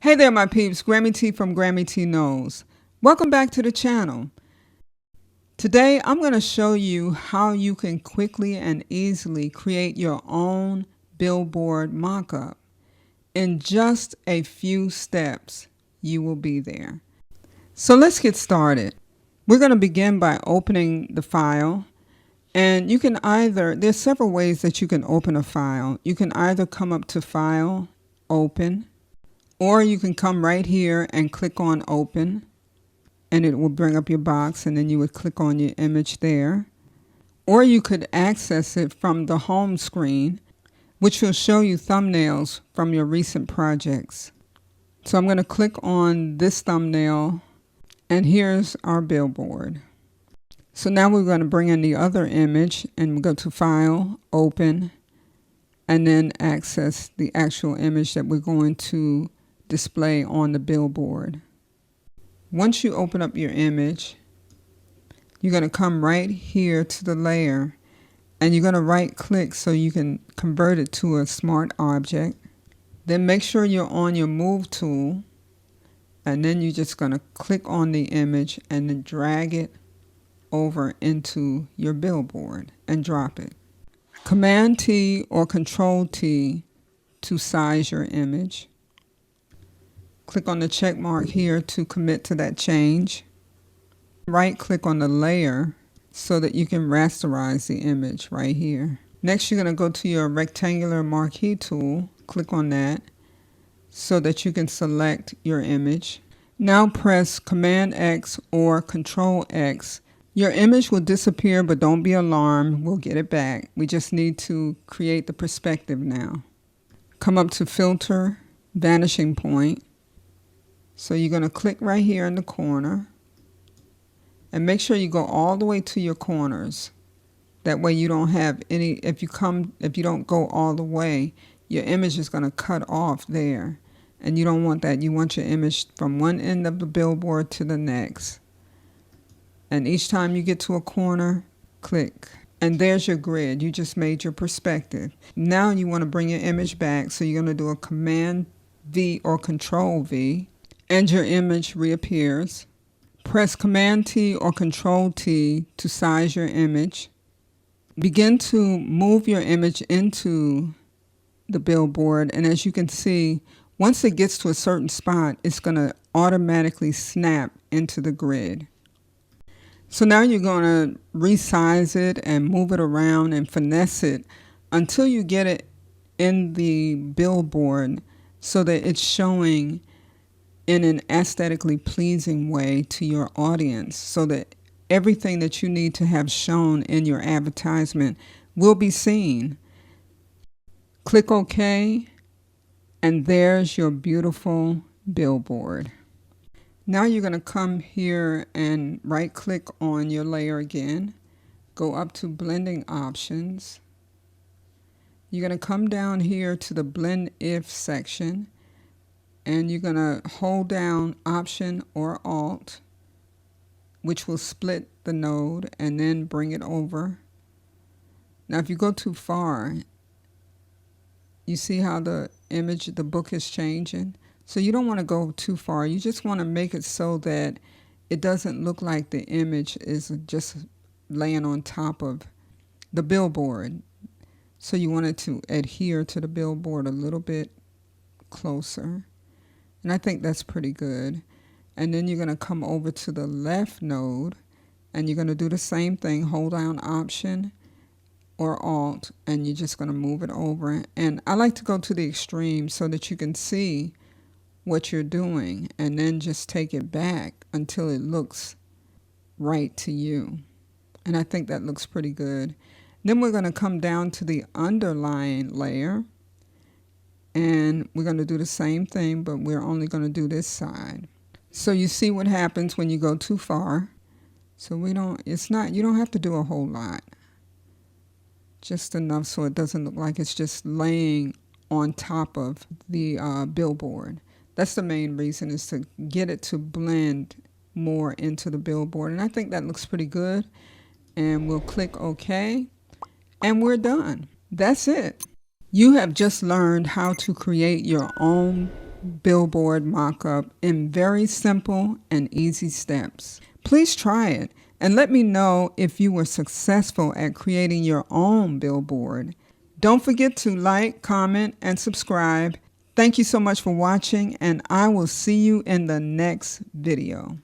Hey there, my peeps. Grammy T from Grammy T Knows. Welcome back to the channel. Today, I'm going to show you how you can quickly and easily create your own Billboard mockup. In just a few steps, you will be there. So let's get started. We're going to begin by opening the file. And you can there's several ways that you can open a file. You can either come up to File, Open, or you can come right here and click on Open, and it will bring up your box, and then you would click on your image there. Or you could access it from the home screen, which will show you thumbnails from your recent projects. So I'm going to click on this thumbnail, and here's our billboard. So now we're going to bring in the other image, and we'll go to File, Open, and then access the actual image that we're going to display on the billboard. Once you open up your image, you're going to come right here to the layer, and you're going to right click so you can convert it to a smart object. Then make sure you're on your move tool, and then you're just going to click on the image and then drag it over into your billboard and drop it. Command T or Control T to size your image. Click on the check mark here to commit to that change. Right click on the layer so that you can rasterize the image right here. Next, you're going to go to your rectangular marquee tool. Click on that so that you can select your image. Now press Command X or Control X. Your image will disappear, but don't be alarmed. We'll get it back. We just need to create the perspective now. Come up to Filter, Vanishing Point. So you're going to click right here in the corner and make sure you go all the way to your corners. That way you don't have any, if you don't go all the way, your image is going to cut off there. And you don't want that. You want your image from one end of the billboard to the next. And each time you get to a corner, click. And there's your grid. You just made your perspective. Now you want to bring your image back. So you're going to do a Command V or Control V. And your image reappears. Press Command T or Control T to size your image. Begin to move your image into the billboard, and as you can see, once it gets to a certain spot, it's going to automatically snap into the grid. So now you're going to resize it and move it around and finesse it until you get it in the billboard so that it's showing in an aesthetically pleasing way to your audience, so that everything that you need to have shown in your advertisement will be seen. Click OK, and there's your beautiful billboard. Now you're going to come here and right click on your layer again, go up to Blending Options. You're going to come down here to the Blend If section, and you're going to hold down Option or Alt, which will split the node, and then bring it over. Now if you go too far, you see how the image, the book is changing? So you don't want to go too far. You just want to make it so that it doesn't look like the image is just laying on top of the billboard. So you want it to adhere to the billboard a little bit closer. And I think that's pretty good. And then you're going to come over to the left node, and you're going to do the same thing. Hold down Option or Alt, and you're just going to move it over. And I like to go to the extreme so that you can see what you're doing, and then just take it back until it looks right to you. And I think that looks pretty good. Then we're going to come down to the underlying layer, and we're going to do the same thing, but we're only going to do this side. So you see what happens when you go too far. So you don't have to do a whole lot. Just enough so it doesn't look like it's just laying on top of the billboard. That's the main reason, is to get it to blend more into the billboard. And I think that looks pretty good. And we'll click OK. And we're done. That's it. You have just learned how to create your own Billboard Mockup in very simple and easy steps. Please try it and let me know if you were successful at creating your own billboard. Don't forget to like, comment, and subscribe. Thank you so much for watching, and I will see you in the next video.